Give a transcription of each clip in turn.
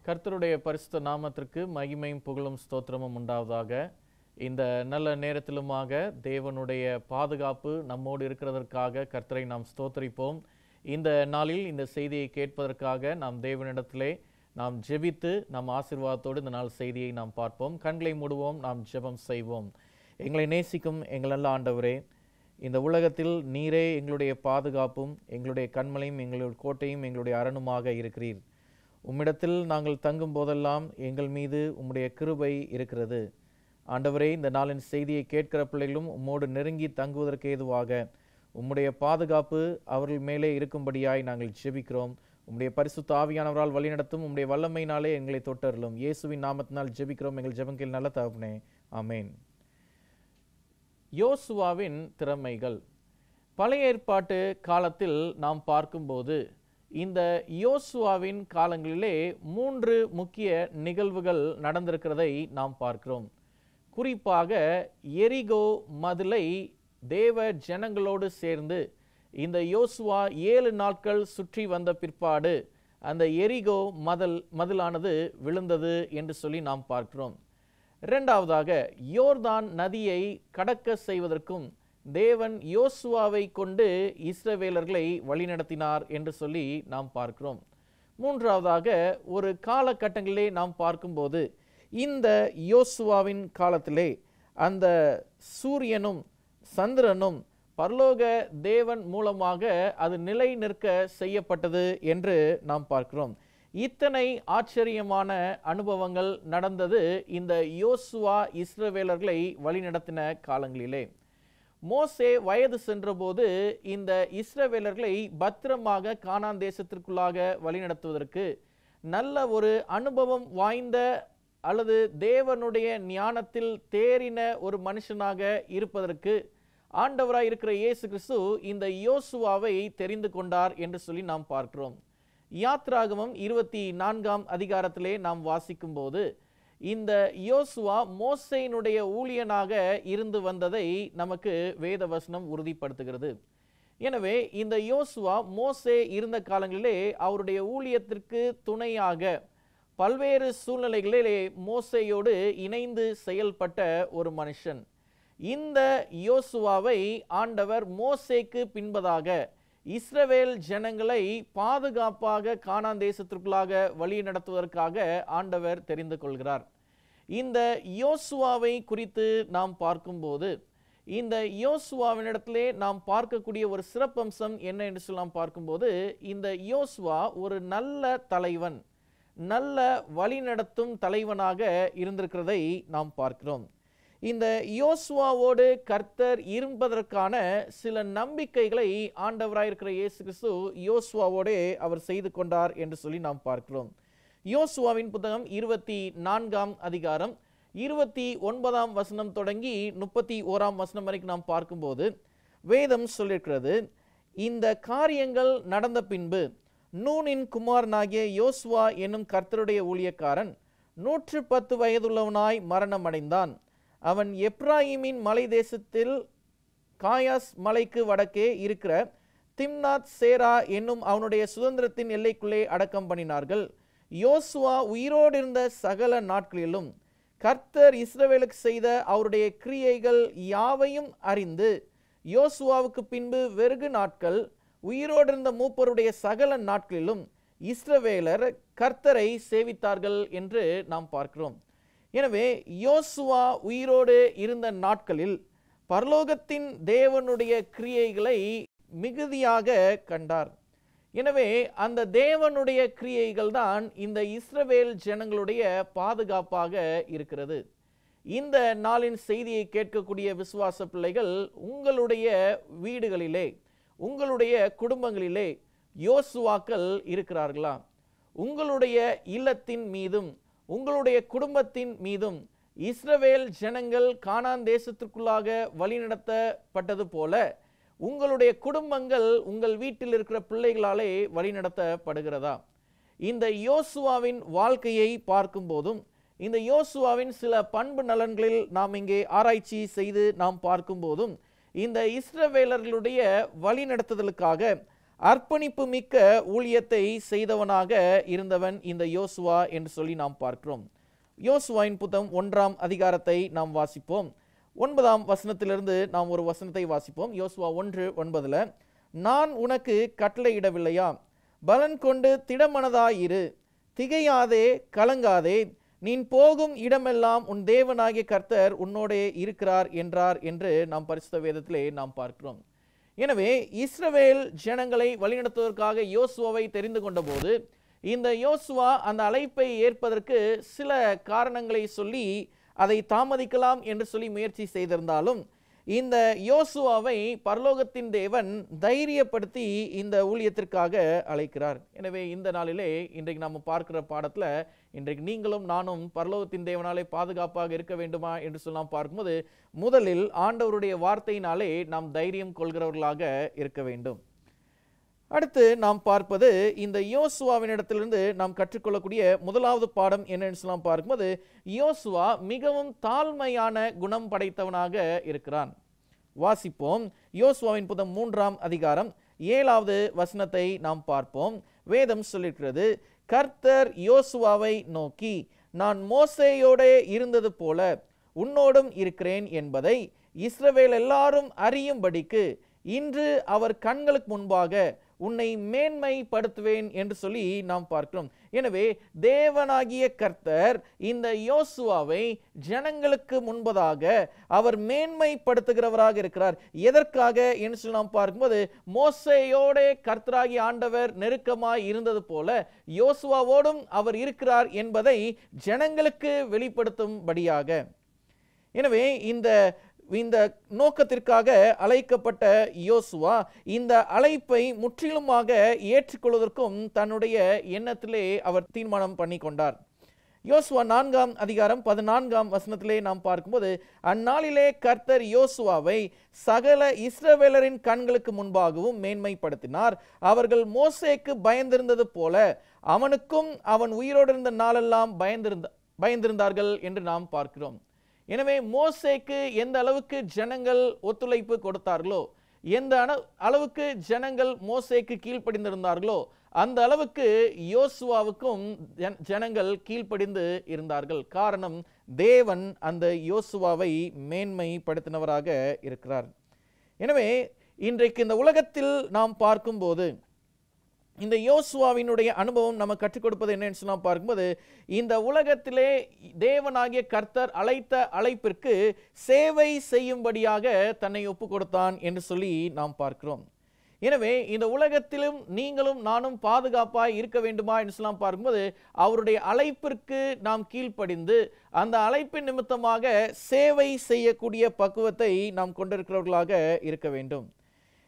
கர்த்தருடைய பரிசுத்த நாமத்திற்கு மகிமையும் புகழும் ஸ்தோத்திரமும் உண்டாவதாக. இந்த நல்ல நேரத்திலுமாக தேவனுடைய பாதுகாப்பு நம்மோடு இருக்கிறதற்காக கர்த்தரை நாம் ஸ்தோத்தரிப்போம். இந்த நாளில் இந்த செய்தியை கேட்பதற்காக நாம் தேவனிடத்திலே நாம் ஜெபித்து நம் ஆசீர்வாதத்தோடு இந்த நாள் செய்தியை நாம் பார்ப்போம். கண்களை மூடுவோம், நாம் ஜெபம் செய்வோம். எங்களை நேசிக்கும் எங்கள் நல்ல ஆண்டவரே, இந்த உலகத்தில் நீரே எங்களுடைய பாதுகாப்பும் எங்களுடைய கண்மலையும் எங்களுடைய கோட்டையும் எங்களுடைய அரணுமாக இருக்கிறீர். உம்மிடத்தில் நாங்கள் தங்கும் போதெல்லாம் எங்கள் மீது உம்முடைய கிருபை இருக்கிறது. ஆண்டவரே, இந்த நாளின் செய்தியை கேட்கிற பிள்ளைகளும் உம்மோடு நெருங்கி தங்குவதற்கு ஏதுவாக உம்முடைய பாதுகாப்பு அவர்கள் மேலே இருக்கும்படியாய் நாங்கள் ஜெபிக்கிறோம். உம்முடைய பரிசுத்த ஆவியானவரால் வழிநடத்தும் உம்முடைய வல்லமையினாலே எங்களை தொட்டருளும். இயேசுவின் நாமத்தினால் ஜெபிக்கிறோம் எங்கள் ஜெபங்கள் நல்ல தகப்பனே, ஆமேன். யோசுவாவின் திறமைகள். பழைய ஏற்பாட்டு காலத்தில் நாம் பார்க்கும்போது இந்த யோசுவாவின் காலங்களிலே 3 முக்கிய நிகழ்வுகள் நடந்திருக்கிறதை நாம் பார்க்கிறோம். குறிப்பாக எரிகோ மதிலை தேவ ஜனங்களோடு சேர்ந்து இந்த யோசுவா 7 நாட்கள் சுற்றி வந்த பிற்பாடு அந்த எரிகோ மதிலானது விழுந்தது என்று சொல்லி நாம் பார்க்கிறோம். இரண்டாவதாக யோர்தான் நதியை கடக்க செய்வதற்கும் தேவன் யோசுவாவை கொண்டு இஸ்ரவேலர்களை வழிநடத்தினார் என்று சொல்லி நாம் பார்க்கிறோம். மூன்றாவதாக ஒரு காலகட்டங்களிலே நாம் பார்க்கும்போது இந்த யோசுவாவின் காலத்திலே அந்த சூரியனும் சந்திரனும் பரலோக தேவன் மூலமாக அது நிலை நிற்க செய்யப்பட்டது என்று நாம் பார்க்கிறோம். இத்தனை ஆச்சரியமான அனுபவங்கள் நடந்தது இந்த யோசுவா இஸ்ரவேலர்களை வழிநடத்தின காலங்களிலே. மோசே வயது சென்றபோது இந்த இஸ்ரவேலர்களை பத்திரமாக கானான் தேசத்திற்குள்ளாக வழிநடத்துவதற்கு நல்ல ஒரு அனுபவம் வாய்ந்த அல்லது தேவனுடைய ஞானத்தில் தேறின ஒரு மனுஷனாக இருப்பதற்கு ஆண்டவராய் இருக்கிற இயேசு கிறிஸ்து இந்த யோசுவாவை தெரிந்து கொண்டார் என்று சொல்லி நாம் பார்க்கிறோம். யாத்ராகமம் 24ஆம் அதிகாரத்திலே நாம் வாசிக்கும் போது இந்த யோசுவா மோசேயினுடைய ஊழியனாக இருந்து வந்ததை நமக்கு வேத வசனம் உறுதிப்படுத்துகிறது. எனவே இந்த யோசுவா மோசே இருந்த காலங்களிலே அவருடைய ஊழியத்திற்கு துணையாக பல்வேறு சூழ்நிலைகளிலே மோசேயோடு இணைந்து செயல்பட்ட ஒரு மனுஷன். இந்த யோசுவாவை ஆண்டவர் மோசேக்கு பின்பதாக இஸ்ரவேல் ஜனங்களை பாதுகாப்பாக கானான் தேசத்திற்குள்ளாக வழி நடத்துவதற்காக ஆண்டவர் தெரிந்து கொள்கிறார். இந்த யோசுவாவை குறித்து நாம் பார்க்கும்போது இந்த யோசுவாவினிடத்திலே நாம் பார்க்கக்கூடிய ஒரு சிறப்பம்சம் என்ன என்று சொல்லி நாம் பார்க்கும்போது இந்த யோசுவா ஒரு நல்ல தலைவன், நல்ல வழிநடத்தும் தலைவனாக இருந்திருக்கிறதை நாம் பார்க்கிறோம். இந்த யோசுவாவோடு கர்த்தர் இருப்பதற்கான சில நம்பிக்கைகளை ஆண்டவராயிருக்கிற இயேசு கிறிஸ்து யோசுவாவோடே அவர் செய்து கொண்டார் என்று சொல்லி நாம் பார்க்கிறோம். யோசுவாவின் புத்தகம் 24ஆம் அதிகாரம் 29ஆம் வசனம் தொடங்கி 31ஆம் வசனம் வரைக்கும் நாம் பார்க்கும்போது வேதம் சொல்லியிருக்கிறது, இந்த காரியங்கள் நடந்த பின்பு நூனின் குமாரனாகிய யோசுவா என்னும் கர்த்தருடைய ஊழியக்காரன் 110 வயதுள்ளவனாய் மரணம் அடைந்தான். அவன் எப்ராயிமின் மலை தேசத்தில் காயாஸ் மலைக்கு வடக்கே இருக்கிற திம்னாத் சேரா என்னும் அவனுடைய சுதந்திரத்தின் எல்லைக்குள்ளே அடக்கம் பண்ணினார்கள். யோசுவா உயிரோடு இருந்த சகல நாட்களிலும் கர்த்தர் இஸ்ரவேலுக்கு செய்த அவருடைய கிரியைகள் யாவையும் அறிந்து யோசுவாவுக்கு பின்பு வெறுகு நாட்கள் உயிரோடு இருந்த மூப்பருடைய சகல நாட்களிலும் இஸ்ரவேலர் கர்த்தரை சேவித்தார்கள் என்று நாம் பார்க்கிறோம். எனவே யோசுவா உயிரோடு இருந்த நாட்களில் பரலோகத்தின் தேவனுடைய கிரியைகளை மிகுதியாக கண்டார். எனவே அந்த தேவனுடைய கிரியைகள் தான் இந்த இஸ்ரவேல் ஜனங்களுடைய பாதுகாப்பாக இருக்கிறது. இந்த நாளின் செய்தியை கேட்கக்கூடிய விசுவாச பிள்ளைகள், உங்களுடைய வீடுகளிலே உங்களுடைய குடும்பங்களிலே யோசுவாக்கள் இருக்கிறார்களா? உங்களுடைய இல்லத்தின் மீதும் உங்களுடைய குடும்பத்தின் மீதும் இஸ்ரவேல் ஜனங்கள் கானான் தேசத்திற்குள்ளாக வழிநடத்தப்பட்டது போல உங்களுடைய குடும்பங்கள் உங்கள் வீட்டில் இருக்கிற பிள்ளைகளாலே வழிநடத்தப்படுகிறதா? இந்த யோசுவாவின் வாழ்க்கையை பார்க்கும் போதும் இந்த யோசுவாவின் சில பண்பு நலன்களில் நாம் இங்கே ஆராய்ச்சி செய்து நாம் பார்க்கும் போதும் இந்த இஸ்ரவேலர்களுடைய வழிநடத்துதலுக்காக அர்ப்பணிப்பு மிக்க ஊழியத்தை செய்தவனாக இருந்தவன் இந்த யோசுவா என்று சொல்லி நாம் பார்க்கிறோம். யோசுவாவின் புத்தகம் 1ஆம் அதிகாரத்தை நாம் வாசிப்போம். 9ஆம் வசனத்திலிருந்து நாம் ஒரு வசனத்தை வாசிப்போம். யோசுவா 1:9, நான் உனக்கு கட்டளையிடவில்லையா? பலன் கொண்டு திடமனதாயிரு, திகையாதே, கலங்காதே, நீ போகும் இடமெல்லாம் உன் தேவனாகிய கர்த்தர் உன்னோடே இருக்கிறார் என்றார் என்று நாம் பரிசுத்த வேதத்திலே நாம் பார்க்கிறோம். எனவே இஸ்ரவேல் ஜனங்களை வழிநடத்துவதற்காக யோசுவாவை தெரிந்து கொண்ட போது இந்த யோசுவா அந்த அழைப்பை ஏற்பதற்கு சில காரணங்களை சொல்லி அதை தாமதிக்கலாம் என்று சொல்லி முயற்சி செய்திருந்தாலும் இந்த யோசுவாவை பரலோகத்தின் தேவன் தைரியப்படுத்தி இந்த ஊழியத்திற்காக அழைக்கிறார். எனவே இந்த நாளிலே இன்றைக்கு நாம் பார்க்கிற பாடத்தில் இன்றைக்கு நீங்களும் நானும் பரலோகத்தின் தேவனாலே பாதுகாப்பாக இருக்க வேண்டுமா என்று சொல்லி நாம் பார்க்கும்போது முதலில் ஆண்டவருடைய வார்த்தையினாலே நாம் தைரியம் கொள்கிறவர்களாக இருக்க வேண்டும். அடுத்து நாம் பார்ப்பது இந்த யோசுவாவினிடத்திலிருந்து நாம் கற்றுக்கொள்ளக்கூடிய முதலாவது பாடம் என்னன்னு சொல்லலாம் பார்க்கும்போது யோசுவா மிகவும் தாழ்மையான குணம் படைத்தவனாக இருக்கிறான். வாசிப்போம். யோசுவாவின் புத்தகம் 3ஆம் அதிகாரம் 7வது வசனத்தை நாம் பார்ப்போம். வேதம் சொல்லியிருக்கிறது, கர்த்தர் யோசுவாவை நோக்கி, நான் மோசேயோட இருந்தது போல உன்னோடும் இருக்கிறேன் என்பதை இஸ்ரவேல் எல்லாரும் அறியும்படிக்கு இன்று அவர் கண்களுக்கு முன்பாக உன்னை மேன்மைப்படுத்துவேன் என்று சொல்லி நாம் பார்க்கிறோம். எனவே தேவனாகிய கர்த்தர் இந்த யோசுவாவை ஜனங்களுக்கு முன்பதாக அவர் மேன்மைப்படுத்துகிறவராக இருக்கிறார். எதற்காக என்று சொல்லி நாம் பார்க்கும்போது மோசேயோட கர்த்தராகிய ஆண்டவர் நெருக்கமாய் இருந்தது போல யோசுவாவோடும் அவர் இருக்கிறார் என்பதை ஜனங்களுக்கு வெளிப்படுத்தும்படியாக. எனவே இந்த நோக்கத்திற்காக அழைக்கப்பட்ட யோசுவா இந்த அழைப்பை முற்றிலுமாக ஏற்றுக்கொள்வதற்கும் தன்னுடைய எண்ணத்திலே அவர் தீர்மானம் பண்ணி கொண்டார். யோசுவா 4ஆம் அதிகாரம் 14ஆம் வசனத்திலே நாம் பார்க்கும்போது, அந்நாளிலே கர்த்தர் யோசுவாவை சகல இஸ்ரவேலரின் கண்களுக்கு முன்பாகவும் மேன்மைப்படுத்தினார். அவர்கள் மோசேக்கு பயந்திருந்தது போல அவனுக்கும் அவன் உயிரோடு இருந்த நாளெல்லாம் பயந்திருந்தார்கள் என்று நாம் பார்க்கிறோம். எனவே மோசேக்கு எந்த அளவுக்கு ஜனங்கள் ஒத்துழைப்பு கொடுத்தார்களோ, எந்த அளவுக்கு ஜனங்கள் மோசேக்கு கீழ்ப்படிந்திருந்தார்களோ அந்த அளவுக்கு யோசுவாவுக்கும் ஜனங்கள் கீழ்ப்படிந்து இருந்தார்கள். காரணம், தேவன் அந்த யோசுவாவை மேன்மைப்படுத்தினவராக இருக்கிறார். எனவே இன்றைக்கு இந்த உலகத்தில் நாம் பார்க்கும்போது இந்த யோசுவாவினுடைய அனுபவம் நம்ம கற்றுக் கொடுப்பது என்னன்னு சொன்னா பார்க்கும்போது இந்த உலகத்திலே தேவனாகிய கர்த்தர் அழைத்த அழைப்பிற்கு சேவை செய்யும்படியாக தன்னை ஒப்பு கொடுத்தான் என்று சொல்லி நாம் பார்க்கிறோம். எனவே இந்த உலகத்திலும் நீங்களும் நானும் பாதுகாப்பாய் இருக்க வேண்டுமா என்று சொல்லலாம் பார்க்கும்போது அவருடைய அழைப்பிற்கு நாம் கீழ்ப்படிந்து அந்த அழைப்பின் நிமித்தமாக சேவை செய்யக்கூடிய பக்குவத்தை நாம் கொண்டிருக்கிறவர்களாக இருக்க வேண்டும்.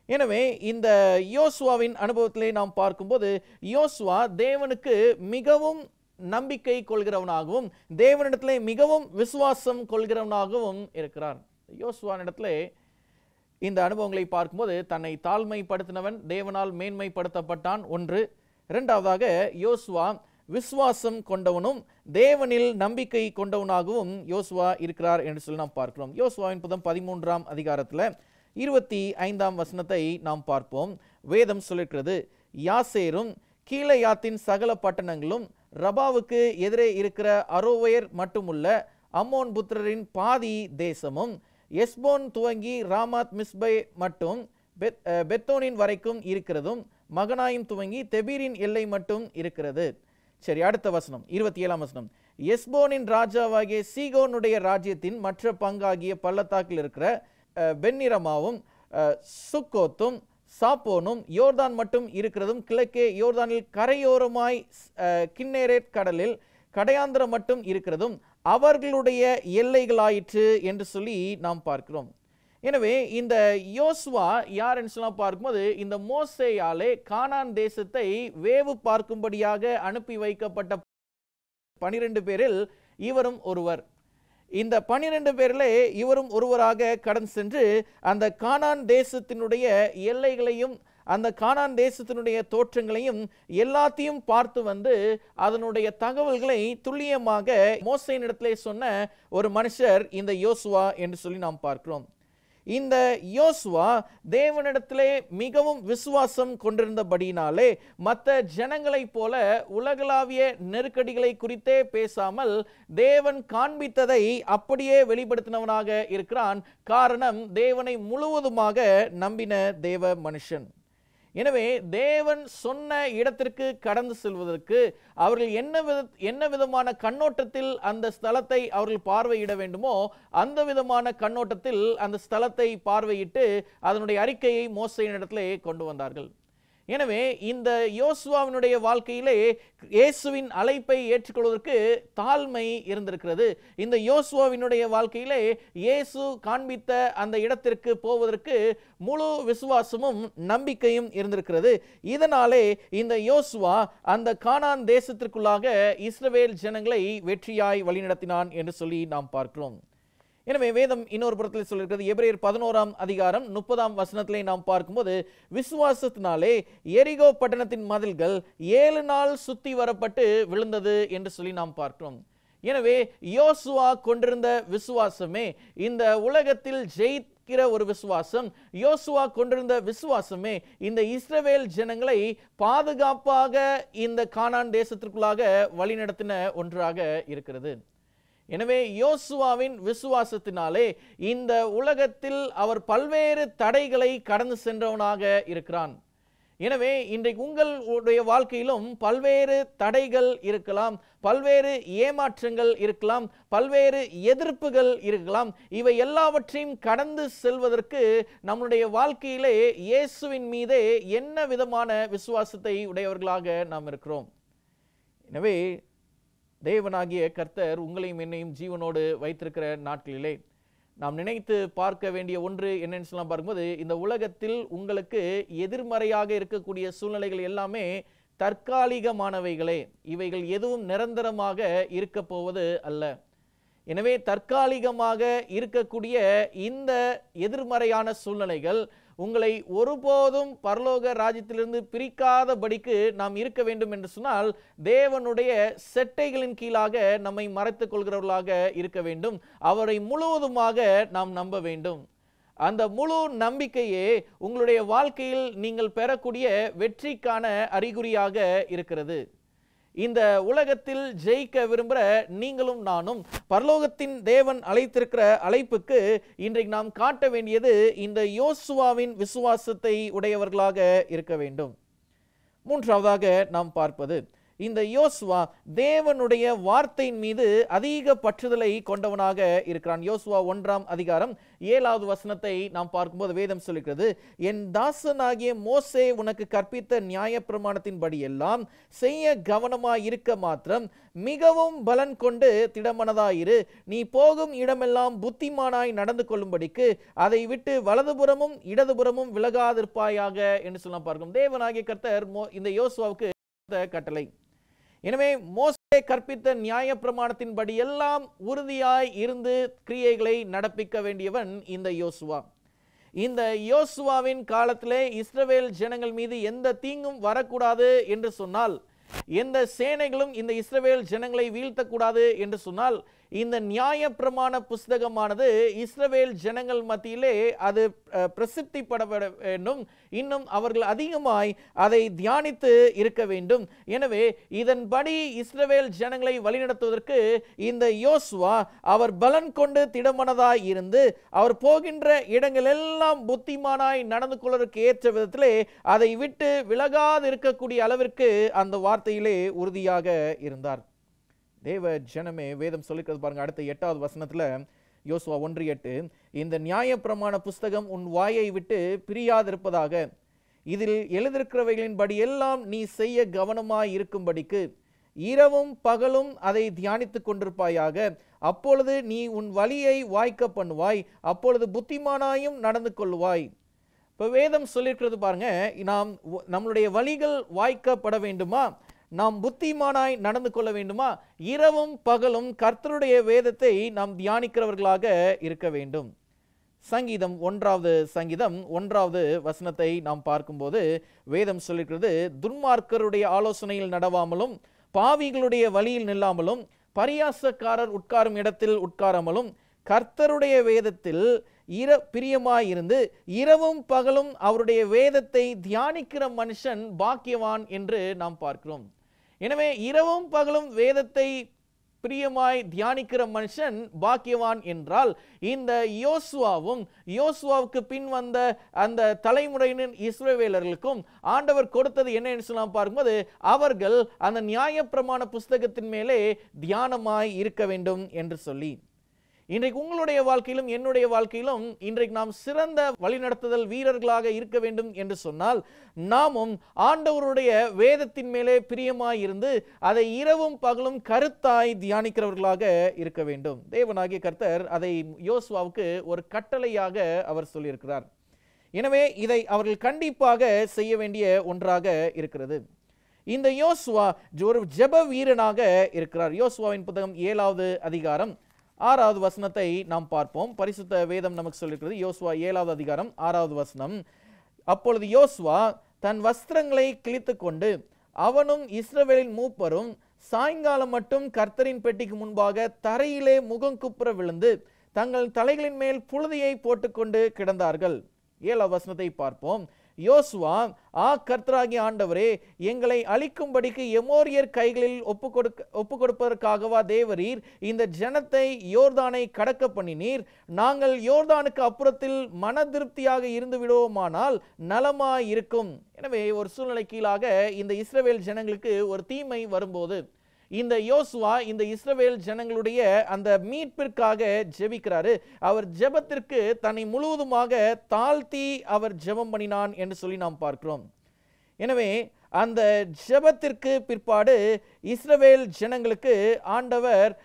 எனவே இந்த யோசுவாவின் அனுபவத்திலே நாம் பார்க்கும்போது யோசுவா தேவனுக்கு மிகவும் நம்பிக்கை கொள்கிறவனாகவும் தேவனிடத்திலே மிகவும் விசுவாசம் கொள்கிறவனாகவும் இருக்கிறார். யோசுவானிடத்திலே இந்த அனுபவங்களை பார்க்கும்போது தன்னை தாழ்மைப்படுத்தினவன் தேவனால் மேன்மைப்படுத்தப்பட்டான் ஒன்று. இரண்டாவதாக யோசுவா விசுவாசம் கொண்டவனும் தேவனில் நம்பிக்கை கொண்டவனாகவும் யோசுவா இருக்கிறார் என்று சொல்லி நாம் பார்க்கிறோம். யோசுவாவின் புத்தகம் 13ஆம் அதிகாரத்தில் 25ஆம் வசனத்தை நாம் பார்ப்போம். வேதம் சொல்லிருக்கிறது, யாசேரும் கீலேயாத்தின் சகல பட்டணங்களும் ரபாவுக்கு எதிரே இருக்கிற அரோவேர் மட்டுமுள்ள அம்மோன் புத்திரரின் பாதி தேசமும் எஸ்போன் துவங்கி ராமாத் மிஸ்பை மட்டும் பெத்தோனின் வரைக்கும் இருக்கிறதும் மகனாயும் துவங்கி தெபீரின் எல்லை மட்டும் இருக்கிறது. சரி, அடுத்த வசனம் 27ஆம் வசனம், எஸ்போனின் ராஜாவாகிய சீகோனுடைய ராஜ்யத்தின் மற்ற பங்காகிய பள்ளத்தாக்கில் இருக்கிற பென்னிரமாவும் சுக்கோத்தும் சாப்போனும் யோர்தான் மட்டும் இருக்கிறதும் கிழக்கே யோர்தானில் கரையோரமாய் கின்னேரேட் கடலில் கடையாந்திரம் மட்டும் இருக்கிறதும் அவர்களுடைய எல்லைகளாயிற்று என்று சொல்லி நாம் பார்க்கிறோம். எனவே இந்த யோசுவா யார் என்று சொல்லலாம் பார்க்கும்போது இந்த மோசேயாலே கானான் தேசத்தை வேவு பார்க்கும்படியாக அனுப்பி வைக்கப்பட்ட 12 பேரில் இவரும் ஒருவர். இந்த 12 பேரிலே இவரும் ஒருவராக கடந்து சென்று அந்த கானான் தேசத்தினுடைய எல்லைகளையும் அந்த கானான் தேசத்தினுடைய தோற்றங்களையும் எல்லாத்தையும் பார்த்து வந்து அதனுடைய தகவல்களை துல்லியமாக மோசேயினிடத்திலே சொன்ன ஒரு மனுஷர் இந்த யோசுவா என்று சொல்லி நாம் பார்க்கிறோம். இந்த யோசுவா தேவனிடத்திலே மிகவும் விசுவாசம் கொண்டிருந்தபடியினாலே மற்ற ஜனங்களைப் போல உலகளாவிய நெருக்கடிகளை குறித்தே பேசாமல் தேவன் காண்பித்ததை அப்படியே வெளிப்படுத்தினவனாக இருக்கிறான். காரணம், தேவனை முழுவதுமாக நம்பின தேவ மனுஷன். எனவே தேவன் சொன்ன இடத்திற்கு கடந்து செல்வதற்கு அவர்கள் என்ன விதமான கண்ணோட்டத்தில் அந்த ஸ்தலத்தை அவர்கள் பார்வையிட வேண்டுமோ அந்த விதமான கண்ணோட்டத்தில் அந்த ஸ்தலத்தை பார்வையிட்டு அதனுடைய அறிக்கையை மோசேயின் இடத்திலே கொண்டு வந்தார்கள். எனவே இந்த யோசுவாவினுடைய வாழ்க்கையிலே இயேசுவின் அழைப்பை ஏற்றுக்கொள்வதற்கு தாழ்மை இருந்திருக்கிறது. இந்த யோசுவாவினுடைய வாழ்க்கையிலே இயேசு காண்பித்த அந்த இடத்திற்கு போவதற்கு முழு விசுவாசமும் நம்பிக்கையும் இருந்திருக்கிறது. இதனாலே இந்த யோசுவா அந்த கானான் தேசத்திற்குள்ளாக இஸ்ரவேல் ஜனங்களை வெற்றியாய் வழிநடத்தினான் என்று சொல்லி நாம் பார்க்கிறோம். எனவே வேதம் இன்னொரு புறத்தில் சொல்லியிருக்கிறது. எபிரேயர் 11ஆம் அதிகாரம் 30ஆம் வசனத்திலே நாம் பார்க்கும்போது, விசுவாசத்தினாலே எரிகோ பட்டணத்தின் மதில்கள் 7 நாள் சுத்தி வரப்பட்டு விழுந்தது என்று சொல்லி நாம் பார்க்கிறோம். எனவே யோசுவா கொண்டிருந்த விசுவாசமே இந்த உலகத்தில் ஜெயிக்கிற ஒரு விசுவாசம். யோசுவா கொண்டிருந்த விசுவாசமே இந்த இஸ்ரவேல் ஜனங்களை பாதுகாப்பாக இந்த கானான் தேசத்திற்குள்ளாக வழிநடத்தின ஒன்றாக இருக்கிறது. எனவே யோசுவாவின் விசுவாசத்தினாலே இந்த உலகத்தில் அவர் பல்வேறு தடைகளை கடந்து சென்றவனாக இருக்கிறான். எனவே இன்றைக்கு உங்களுடைய வாழ்க்கையிலும் பல்வேறு தடைகள் இருக்கலாம், பல்வேறு ஏமாற்றங்கள் இருக்கலாம், பல்வேறு எதிர்ப்புகள் இருக்கலாம். இவை எல்லாவற்றையும் கடந்து செல்வதற்கு நம்முடைய வாழ்க்கையிலே இயேசுவின் மீதே என்ன விதமான விசுவாசத்தை உடையவர்களாக நாம் இருக்கிறோம். எனவே தேவனாகிய கர்த்தர் உங்களையும் என்னையும் ஜீவனோடு வைத்திருக்கிற நாட்களிலே நாம் நினைத்து பார்க்க வேண்டிய ஒன்று என்னன்னு சொல்லலாம் பார்க்கும்போது, இந்த உலகத்தில் உங்களுக்கு எதிர்மறையாக இருக்கக்கூடிய சூழ்நிலைகள் எல்லாமே தற்காலிகமானவைகளே. இவைகள் எதுவும் நிரந்தரமாக இருக்க போவது அல்ல. எனவே தற்காலிகமாக இருக்கக்கூடிய இந்த எதிர்மறையான சூழ்நிலைகள் உங்களை ஒருபோதும் பரலோக ராஜ்யத்திலிருந்து பிரிக்காதபடிக்கு நாம் இருக்க வேண்டும் என்று சொன்னால் தேவனுடைய செட்டைகளின் கீழாக நம்மை மறைத்துக் கொள்கிறவர்களாக இருக்க வேண்டும். அவரை முழுவதுமாக நாம் நம்ப வேண்டும். அந்த முழு நம்பிக்கையே உங்களுடைய வாழ்க்கையில் நீங்கள் பெறக்கூடிய வெற்றிக்கான அறிகுறியாக இருக்கிறது. இந்த உலகத்தில் ஜெயிக்க விரும்புகிற நீங்களும் நானும் பரலோகத்தின் தேவன் அழைத்திருக்கிற அழைப்புக்கு இன்றைக்கு நாம் காட்ட வேண்டியது இந்த யோசுவாவின் விசுவாசத்தை உடையவர்களாக இருக்க வேண்டும். மூன்றாவதாக நாம் பார்ப்பது, இந்த யோசுவா தேவனுடைய வார்த்தையின் மீது அதிக பற்றுதலை கொண்டவனாக இருக்கிறான். யோசுவா 1ஆம் அதிகாரம் 7வது வசனத்தை நாம் பார்க்கும்போது வேதம் சொல்லுகிறது, என் தாசனாகிய மோசே உனக்கு கற்பித்த நியாயப்பிரமாணத்தின்படி எல்லாம் செய்ய கவனமாய் இருக்க மாத்திரம் மிகவும் பலன் கொண்டு திடமனதாயிரு. நீ போகும் இடமெல்லாம் புத்திமானாய் நடந்து கொள்ளும்படிக்கு அதை விட்டு வலதுபுறமும் இடதுபுறமும் விலகாதிருப்பாயாக என்று சொல்ல பார்க்கும். தேவனாகிய கர்த்தர் இந்த யோசுவாவுக்கு கட்டளை. எனவே மோசே கற்பித்த நியாயப்பிரமாணத்தின்படி எல்லாம் உறுதியாய் இருந்து கிரியைகளை நடப்பிக்க வேண்டியவன் இந்த யோசுவா. இந்த யோசுவாவின் காலத்திலே இஸ்ரவேல் ஜனங்கள் மீது எந்த தீங்கும் வரக்கூடாது என்று சொன்னால், எந்த சேனைகளும் இந்த இஸ்ரவேல் ஜனங்களை வீழ்த்தக்கூடாது என்று சொன்னால், இந்த நியாயப்பிரமாண புஸ்தகமானது இஸ்ரவேல் ஜனங்கள் மத்தியிலே அது பிரசித்திப்பட வேண்டும். இன்னும் அவர்கள் அதிகமாய் அதை தியானித்து இருக்க வேண்டும். எனவே இதன்படி இஸ்ரவேல் ஜனங்களை வழிநடத்துவதற்கு இந்த யோசுவா அவர் பலன் கொண்டு திடமனதாய் இருந்து அவர் போகின்ற இடங்கள் எல்லாம் புத்திமானாய் நடந்து கொள்வதற்கு ஏற்ற விதத்திலே அதை விட்டு விலகாது இருக்கக்கூடிய அளவிற்கு அந்த வார்த்தையிலே உறுதியாக இருந்தார். தேவ ஜனமே, வேதம் சொல்லிக்கிறது பாருங்க. அடுத்த 8வது வசனத்துல யோசுவா 1:8, இந்த நியாயப்பிரமாண புஸ்தகம் உன் வாயை விட்டு பிரியாதிருப்பதாக, இதில் எழுதியிருக்கிறவைகளின்படி எல்லாம் நீ செய்ய கவனமாய் இருக்கும்படிக்கு இரவும் பகலும் அதை தியானித்துக் கொண்டிருப்பாயாக. அப்பொழுது நீ உன் வழியை வாய்க்க பண்ணுவாய், அப்பொழுது புத்திமானாயும் நடந்து கொள்வாய். இப்போ வேதம் சொல்லியிருக்கிறது பாருங்க, நம்மளுடைய வழிகள் வாய்க்கப்பட வேண்டுமா, நாம் புத்திமானாய் நடந்து கொள்ள வேண்டுமா, இரவும் பகலும் கர்த்தருடைய வேதத்தை நாம் தியானிக்கிறவர்களாக இருக்க வேண்டும். சங்கீதம் 1வது சங்கீதம் 1வது வசனத்தை நாம் பார்க்கும்போது வேதம் சொல்லிக்கிறது, துன்மார்க்கருடைய ஆலோசனையில் நடவாமலும் பாவிகளுடைய வழியில் நில்லாமலும் பரியாசக்காரர் உட்காரும் இடத்தில் உட்காராமலும் கர்த்தருடைய வேதத்தில் பிரியமாயிருந்து இரவும் பகலும் அவருடைய வேதத்தை தியானிக்கிற மனுஷன் பாக்கியவான் என்று நாம் பார்க்கிறோம். எனவே இரவும் பகலும் வேதத்தை பிரியமாய் தியானிக்கிற மனுஷன் பாக்கியவான் என்றால், இந்த யோசுவாவுக்கு பின் வந்த அந்த தலைமுறையின் இஸ்ரவேலர்களுக்கும் ஆண்டவர் கொடுத்தது என்ன என்று சொல்லலாம் பார்க்கும்போது, அவர்கள் அந்த நியாயப்பிரமாண புஸ்தகத்தின் மேலே தியானமாய் இருக்க வேண்டும் என்று சொல்லி, இன்றைக்கு உங்களுடைய வாழ்க்கையிலும் என்னுடைய வாழ்க்கையிலும் இன்றைக்கு நாம் சிறந்த வழிநடத்துதல் வீரர்களாக இருக்க வேண்டும் என்று சொன்னால், நாமும் ஆண்டவருடைய வேதத்தின் மேலே பிரியமாய் இருந்து அதை இரவும் பகலும் கருத்தாய் தியானிக்கிறவர்களாக இருக்க வேண்டும். தேவனாகிய கர்த்தர் அதை யோசுவாவுக்கு ஒரு கட்டளையாக அவர் சொல்லியிருக்கிறார். எனவே இதை அவர்கள் கண்டிப்பாக செய்ய வேண்டிய ஒன்றாக இருக்கிறது. இந்த யோசுவா ஒரு ஜெப வீரனாக இருக்கிறார். யோசுவாவின் புத்தகம் 7வது அதிகாரம் 6வது வசனத்தை நாம் பார்ப்போம். பரிசுத்த வேதம் நமக்கு சொல்லியிருக்கிறது. யோசுவா 7வது அதிகாரம் 6வது வசனம். அப்பொழுது யோசுவா தன் வஸ்திரங்களை கிழித்து கொண்டு அவனும் இஸ்ரவேலின் மூப்பரும் சாயங்காலம் மட்டும் கர்த்தரின் பெட்டிக்கு முன்பாக தரையிலே முகங்குப்புற விழுந்து தங்கள் தலைகளின் மேல் புழுதியை போட்டுக்கொண்டு கிடந்தார்கள். 7வது வசனத்தை பார்ப்போம். யோசுவா, கர்த்தராகிய ஆண்டவரே, எங்களை அழிக்கும்படிக்கு எமோரியர் கைகளில் ஒப்பு கொடுப்பதற்காகவா தேவரீர் இந்த ஜனத்தை யோர்தானை கடக்க பண்ணினீர்? நாங்கள் யோர்தானுக்கு அப்புறத்தில் மன திருப்தியாக இருந்து விடுவோமானால் நலமாய் இருக்கும். எனவே ஒரு சூழ்நிலை கீழாக இந்த இஸ்ரவேல் ஜனங்களுக்கு ஒரு தீமை வரும்போது இந்த யோசுவா இந்த இஸ்ரவேல் ஜனங்களுடைய அந்த மீட்பிற்காக ஜெபிக்கிறாரு. அவர் ஜெபத்திற்கு தன்னை முழுவதுமாக தாழ்த்தி அவர் ஜெபம் பண்ணினான் என்று சொல்லி நாம் பார்க்கிறோம். எனவே அந்த ஜெபத்திற்கு பிற்பாடு இஸ்ரவேல் ஜனங்களுக்கு ஆண்டவர்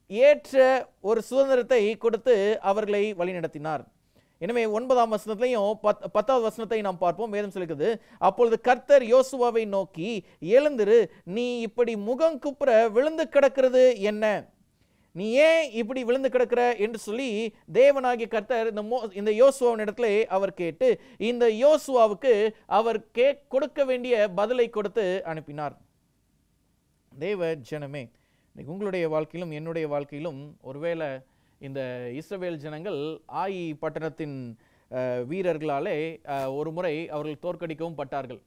ஏற்ற ஒரு சுதந்திரத்தை கொடுத்து அவர்களை வழிநடத்தினார். எனவே 9ஆம் வசனத்திலையும் 10வது வசனத்தை நாம் பார்ப்போம். வேதம் சொல்லுகிறது, அப்பொழுது கர்த்தர் யோசுவாவை நோக்கி, எழுந்திரு, நீ இப்படி முகங்குப்புற விழுந்து கிடக்கிறது என்ன? நீ ஏன் இப்படி விழுந்து கிடக்கிற என்று சொல்லி தேவனாகிய கர்த்தர் இந்த யோசுவாவின் இடத்துல அவர் கேட்டு இந்த யோசுவாவுக்கு அவர் கொடுக்க வேண்டிய பதிலை கொடுத்து அனுப்பினார். தேவ ஜனமே, உங்களுடைய வாழ்க்கையிலும் என்னுடைய வாழ்க்கையிலும் ஒருவேளை இந்த இஸ்ரவேல் ஜனங்கள் ஆயி பட்டணத்தின் வீரர்களாலே ஒரு முறை அவர்கள் தோற்கடிக்கவும் பட்டார்கள்.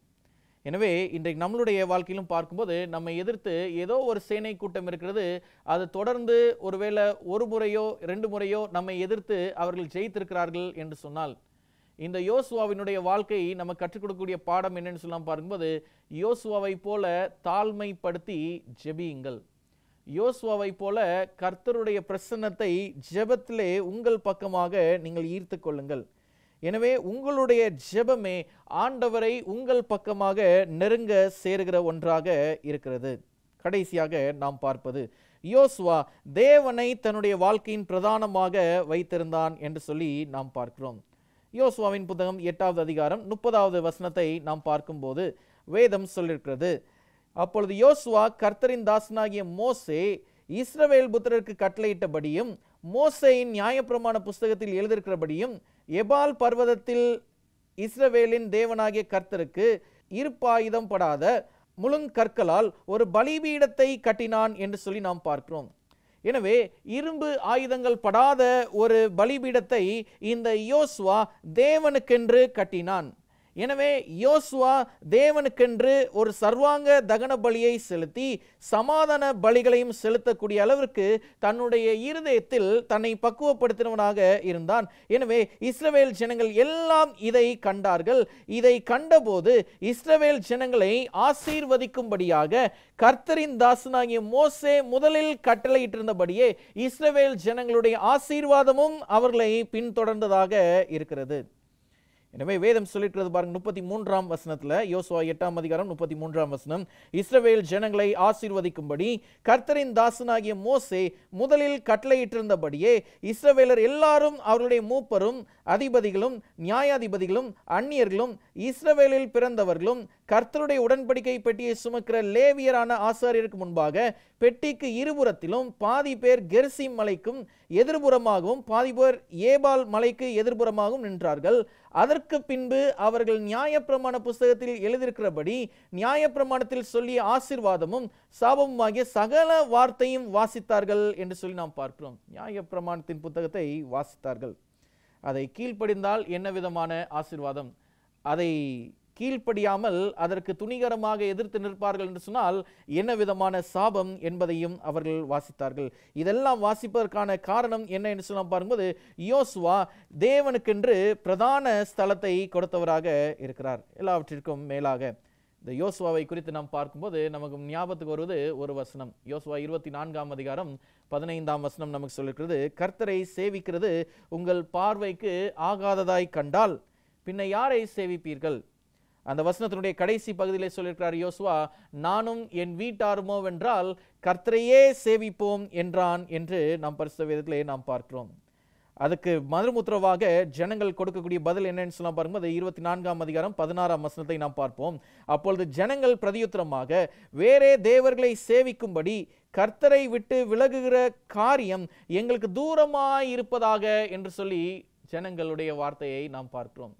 எனவே இன்றைக்கு நம்மளுடைய வாழ்க்கையிலும் பார்க்கும்போது நம்மை எதிர்த்து ஏதோ ஒரு சேனை கூட்டம் இருக்கிறது. அது தொடர்ந்து ஒருவேளை ஒரு முறையோ 2 முறையோ நம்மை எதிர்த்து அவர்கள் ஜெயித்திருக்கிறார்கள் என்று சொன்னால், இந்த யோசுவாவினுடைய வாழ்க்கை நம்ம கற்றுக் கொடுக்கக்கூடிய பாடம் என்னன்னு சொல்லலாம் பார்க்கும்போது, யோசுவாவை போல தாழ்மைப்படுத்தி ஜெபியுங்கள். யோசுவாவை போல கர்த்தருடைய பிரசன்னத்தை ஜெபத்திலே உங்கள் பக்கமாக நீங்கள் ஈர்த்து கொள்ளுங்கள். எனவே உங்களுடைய ஜெபமே ஆண்டவரை உங்கள் பக்கமாக நெருங்க சேருகிற ஒன்றாக இருக்கிறது. கடைசியாக நாம் பார்ப்பது, யோசுவா தேவனை தன்னுடைய வாழ்க்கையின் பிரதானமாக வைத்திருந்தான் என்று சொல்லி நாம் பார்க்கிறோம். யோசுவாவின் புத்தகம் 8வது அதிகாரம் 30வது வசனத்தை நாம் பார்க்கும்போது வேதம் சொல்லியிருக்கிறது, அப்பொழுது யோசுவா கர்த்தரின் தாசனாகிய மோசே இஸ்ரவேல் புத்திரருக்கு கட்டளையிட்டபடியும் மோசேயின் நியாயப்பிரமாண புஸ்தகத்தில் எழுதியிருக்கிறபடியும் எபால் பர்வதத்தில் இஸ்ரவேலின் தேவனாகிய கர்த்தருக்கு இருப்பாயுதம் படாத முழுங்கற்களால் ஒரு பலிபீடத்தை கட்டினான் என்று சொல்லி நாம் பார்க்கிறோம். எனவே இரும்பு ஆயுதங்கள் படாத ஒரு பலிபீடத்தை இந்த யோசுவா தேவனுக்கென்று கட்டினான். எனவே யோசுவா தேவனுக்கென்று ஒரு சர்வாங்க தகன பலியை செலுத்தி சமாதான பலிகளையும் செலுத்தக்கூடிய அளவிற்கு தன்னுடைய இருதயத்தில் தன்னை பக்குவப்படுத்தினவனாக இருந்தான். எனவே இஸ்ரவேல் ஜனங்கள் எல்லாம் இதை கண்டார்கள். இதை கண்டபோது இஸ்ரவேல் ஜனங்களை ஆசீர்வதிக்கும்படியாக கர்த்தரின் தாசனாகிய மோசே முதலில் கட்டளையிட்டிருந்தபடியே இஸ்ரவேல் ஜனங்களுடைய ஆசீர்வாதமும் அவர்களை பின்தொடர்ந்ததாக இருக்கிறது. எனவே வேதம் சொல்லிட்டு பாருங்க 33ஆம் வசனத்துல, யோசுவா 8ஆம் அதிகாரம் 33ஆம் வசனம், இஸ்ரவேல் ஜனங்களை ஆசீர்வதிக்கும்படி கர்த்தரின் தாசனாகிய மோசே முதலில் கட்டளையிட்டிருந்தபடியே இஸ்ரவேலர் எல்லாரும் அவருடைய மூப்பரும் அதிபதிகளும் நியாயாதிபதிகளும் அந்நியர்களும் இஸ்ரவேலில் பிறந்தவர்களும் கர்த்தருடைய உடன்படிக்கை பெட்டியை சுமக்கிற லேவியரான ஆசாரியருக்கு முன்பாக பெட்டிக்கு இருபுறத்திலும் பாதி பேர் கெரிசிம் மலைக்கும் எதிர்புறமாகவும் பாதி பேர் ஏபால் மலைக்கு எதிர்புறமாகவும் நின்றார்கள். அதற்கு பின்பு அவர்கள் நியாயப்பிரமாண புஸ்தகத்தில் எழுதியிருக்கிறபடி நியாயப்பிரமாணத்தில் சொல்லிய ஆசீர்வாதமும் சாபமுமாகிய சகல வார்த்தையும் வாசித்தார்கள் என்று சொல்லி நாம் பார்க்கிறோம். நியாயப்பிரமாணத்தின் புத்தகத்தை வாசித்தார்கள். அதை கீழ்ப்படிந்தால் என்ன விதமான ஆசீர்வாதம், அதை கீழ்ப்படியாமல் அதற்கு துணிகரமாக எதிர்த்து நிற்பார்கள் என்று சொன்னால் என்ன விதமான சாபம் என்பதையும் அவர்கள் வாசித்தார்கள். இதெல்லாம் வாசிப்பதற்கான காரணம் என்ன என்று சொல்ல பாரும்போது, யோசுவா தேவனுக்கென்று பிரதான ஸ்தலத்தை கொடுத்தவராக இருக்கிறார். எல்லாவற்றிற்கும் மேலாக இந்த யோசுவாவை குறித்து நாம் பார்க்கும்போது நமக்கு ஞாபகத்துக்கு வருவது ஒரு வசனம். யோசுவா 24ஆம் அதிகாரம் 15ஆம் வசனம் நமக்கு சொல்லிருக்கிறது, கர்த்தரை சேவிக்கிறது உங்கள் பார்வைக்கு ஆகாததாய் கண்டால் பின்ன யாரை சேவிப்பீர்கள்? அந்த வசனத்தினுடைய கடைசி பகுதியிலே சொல்லியிருக்கிறார் யோசுவா, நானும் என் வீட்டாருமோ வென்றால் கர்த்தரையே சேவிப்போம் என்றான் என்று நாம் பரிசுத்த வேதத்திலே நாம் பார்க்கிறோம். அதுக்கு மறுமுத்திரவாக ஜனங்கள் கொடுக்கக்கூடிய பதில் என்னன்னு சொல்ல பாருங்க. 24ஆம் அதிகாரம் 16ஆம் வசனத்தை நாம் பார்ப்போம். அப்பொழுது ஜனங்கள் பிரதியுத்தரமாக, வேறே தேவர்களை சேவிக்கும்படி கர்த்தரை விட்டு விலகுகிற காரியம் எங்களுக்கு தூரமாய் இருப்பதாக என்று சொல்லி ஜனங்களுடைய வார்த்தையை நாம் பார்க்கிறோம்.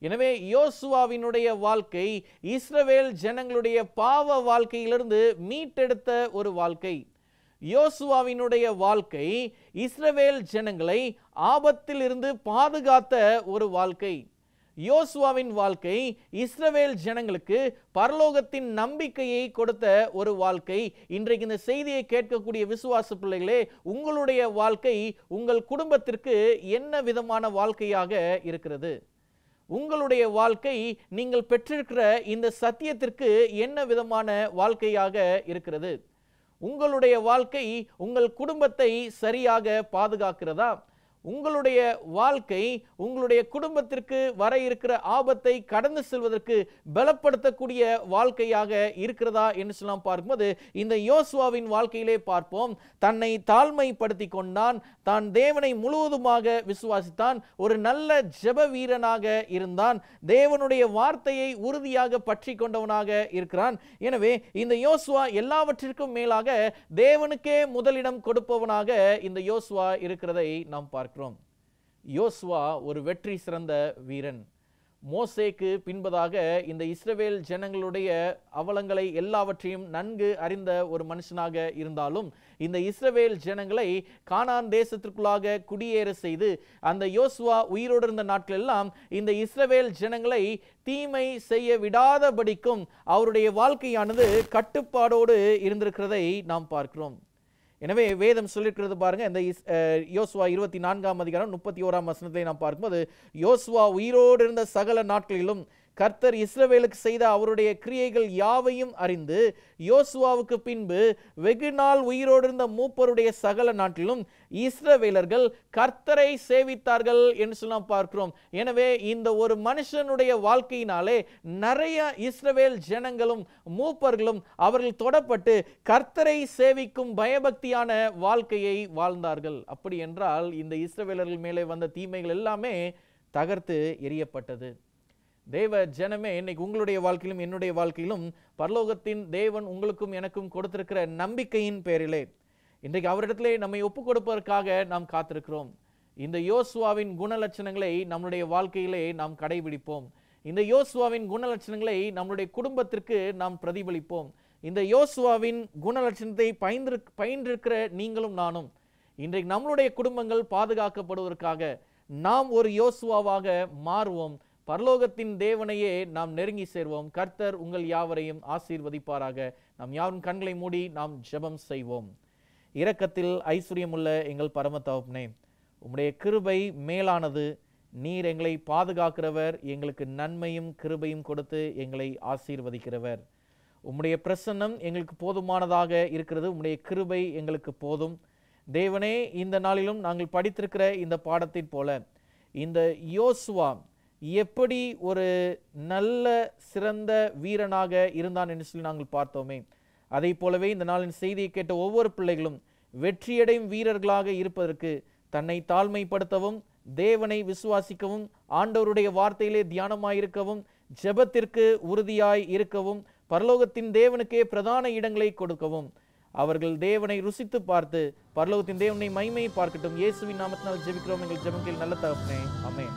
எனவே யோசுவாவினுடைய வாழ்க்கை இஸ்ரவேல் ஜனங்களுடைய பாவ வாழ்க்கையிலிருந்து மீட்டெடுத்த ஒரு வாழ்க்கை. யோசுவாவினுடைய வாழ்க்கை இஸ்ரவேல் ஜனங்களை ஆபத்தில் இருந்து பாதுகாத்த ஒரு வாழ்க்கை. யோசுவாவின் வாழ்க்கை இஸ்ரவேல் ஜனங்களுக்கு பரலோகத்தின் நம்பிக்கையை கொடுத்த ஒரு வாழ்க்கை. இன்றைக்கு இந்த செய்தியை கேட்கக்கூடிய விசுவாச பிள்ளைகளே, உங்களுடைய வாழ்க்கை உங்கள் குடும்பத்திற்கு என்ன விதமான வாழ்க்கையாக இருக்கிறது? உங்களுடைய வாழ்க்கை நீங்கள் பெற்றிருக்கிற இந்த சத்தியத்திற்கு என்ன விதமான வாழ்க்கையாக இருக்கிறது? உங்களுடைய வாழ்க்கை உங்கள் குடும்பத்தை சரியாக பாதுகாக்கிறதா? உங்களுடைய வாழ்க்கை உங்களுடைய குடும்பத்திற்கு வர இருக்கிற ஆபத்தை கடந்து செல்வதற்கு பலப்படுத்தக்கூடிய வாழ்க்கையாக இருக்கிறதா என்று சொல்லலாம் பார்க்கும்போது, இந்த யோசுவாவின் வாழ்க்கையிலே பார்ப்போம், தன்னை தாழ்மைப்படுத்தி கொண்டான், தான் தேவனை முழுவதுமாக விசுவாசித்தான், ஒரு நல்ல ஜெப வீரனாக இருந்தான், தேவனுடைய வார்த்தையை உறுதியாக பற்றி கொண்டவனாக இருக்கிறான். எனவே இந்த யோசுவா எல்லாவற்றிற்கும் மேலாக தேவனுக்கே முதலிடம் கொடுப்பவனாக இந்த யோசுவா இருக்கிறதை நாம் பார்க்கிறோம். யோசுவா ஒரு வெற்றி சிறந்த வீரன். மோசேக்கு பின்பதாக இந்த இஸ்ரவேல் ஜனங்களுடைய அவலங்களை எல்லாவற்றையும் நன்கு அறிந்த ஒரு மனுஷனாக இருந்தாலும், இந்த இஸ்ரவேல் ஜனங்களை கானான் தேசத்திற்குள்ளாக குடியேற செய்து அந்த யோசுவா உயிரோடு இருந்த நாட்கள் எல்லாம் இந்த இஸ்ரவேல் ஜனங்களை தீமை செய்ய விடாதபடிக்கும் அவருடைய வாழ்க்கையானது கட்டுப்பாடோடு இருந்திருக்கிறதை நாம் பார்க்கிறோம். எனவே வேதம் சொல்லியிருக்கிறது பாருங்க, இந்த யோசுவா 24ஆம் அதிகாரம் 31ஆம் வசனத்தை நாம் பார்க்கும்போது, யோசுவா உயிரோடு இருந்த சகல நாட்களிலும் கர்த்தர் இஸ்ரவேலுக்கு செய்த அவருடைய கிரியைகள் யாவையும் அறிந்து, யோசுவாவுக்கு பின்பு வெகு நாள் உயிரோடு இருந்த மூப்பருடைய சகல நாட்டிலும் இஸ்ரவேலர்கள் கர்த்தரை சேவித்தார்கள் என்று சொல்லி பார்க்கிறோம். எனவே இந்த ஒரு மனுஷனுடைய வாழ்க்கையினாலே நிறைய இஸ்ரவேல் ஜனங்களும் மூப்பர்களும் அவர்கள் தொடப்பட்டு கர்த்தரை சேவிக்கும் பயபக்தியான வாழ்க்கையை வாழ்ந்தார்கள். அப்படி என்றால் இந்த இஸ்ரவேலர்கள் மேலே வந்த தீமைகள் எல்லாமே தகர்த்து எரியப்பட்டது. தேவ ஜனமே, இன்னைக்கு உங்களுடைய வாழ்க்கையிலும் என்னுடைய வாழ்க்கையிலும் பரலோகத்தின் தேவன் உங்களுக்கும் எனக்கும் கொடுத்திருக்கிற நம்பிக்கையின் பேரிலே இன்றைக்கு அவரிடத்திலே நம்மை ஒப்புக் கொடுப்பதற்காக நாம் காத்திருக்கிறோம். இந்த யோசுவாவின் குணலட்சணங்களை நம்முடைய வாழ்க்கையிலே நாம் கடைபிடிப்போம். இந்த யோசுவாவின் குணலட்சணங்களை நம்முடைய குடும்பத்திற்கு நாம் பிரதிபலிப்போம். இந்த யோசுவாவின் குணலட்சணத்தை பயின்றிருக்கிற நீங்களும் நானும் இன்றைக்கு நம்மளுடைய குடும்பங்கள் பாதுகாக்கப்படுவதற்காக நாம் ஒரு யோசுவாவாக மாறுவோம். பரலோகத்தின் தேவனையே நாம் நெருங்கி சேர்வோம். கர்த்தர் உங்கள் யாவரையும் ஆசீர்வதிப்பாராக. நாம் யாரும் கண்களை மூடி நாம் ஜெபம் செய்வோம். இரக்கத்தில் ஐஸ்வர்யமுள்ள எங்கள் பரம தகப்பனே, உம்முடைய கிருபை மேலானது. நீர் எங்களை பாதுகாக்கிறவர், எங்களுக்கு நன்மையும் கிருபையும் கொடுத்து எங்களை ஆசீர்வதிக்கிறவர். உம்முடைய பிரசன்னம் எங்களுக்கு போதுமானதாக இருக்கிறது. உம்முடைய கிருபை எங்களுக்கு போதும். தேவனே, இந்த நாளிலும் நாங்கள் படித்திருக்கிற இந்த பாடத்தின் போல இந்த யோசுவா எப்படி ஒரு நல்ல சிறந்த வீரனாக இருந்தான் என்று சொல்லி நாங்கள் பார்த்தோமே, அதை போலவே இந்த நாளின் செய்தியை கேட்ட ஒவ்வொரு பிள்ளைகளும் வெற்றியடையும் வீரர்களாக இருப்பதற்கு தன்னை தாழ்மைப்படுத்தவும், தேவனை விசுவாசிக்கவும், ஆண்டவருடைய வார்த்தையிலே தியானமாயிருக்கவும், ஜெபத்திற்கு உறுதியாய் இருக்கவும், பரலோகத்தின் தேவனுக்கே பிரதான இடங்களை கொடுக்கவும், அவர்கள் தேவனை ருசித்து பார்த்து பரலோகத்தின் தேவனை மகிமையை பார்க்கட்டும். இயேசுவின் நாமத்தினால் ஜெபிக்கிறோம் எங்கள் ஜெபங்கள் நல்ல தகப்பனே, ஆமென்.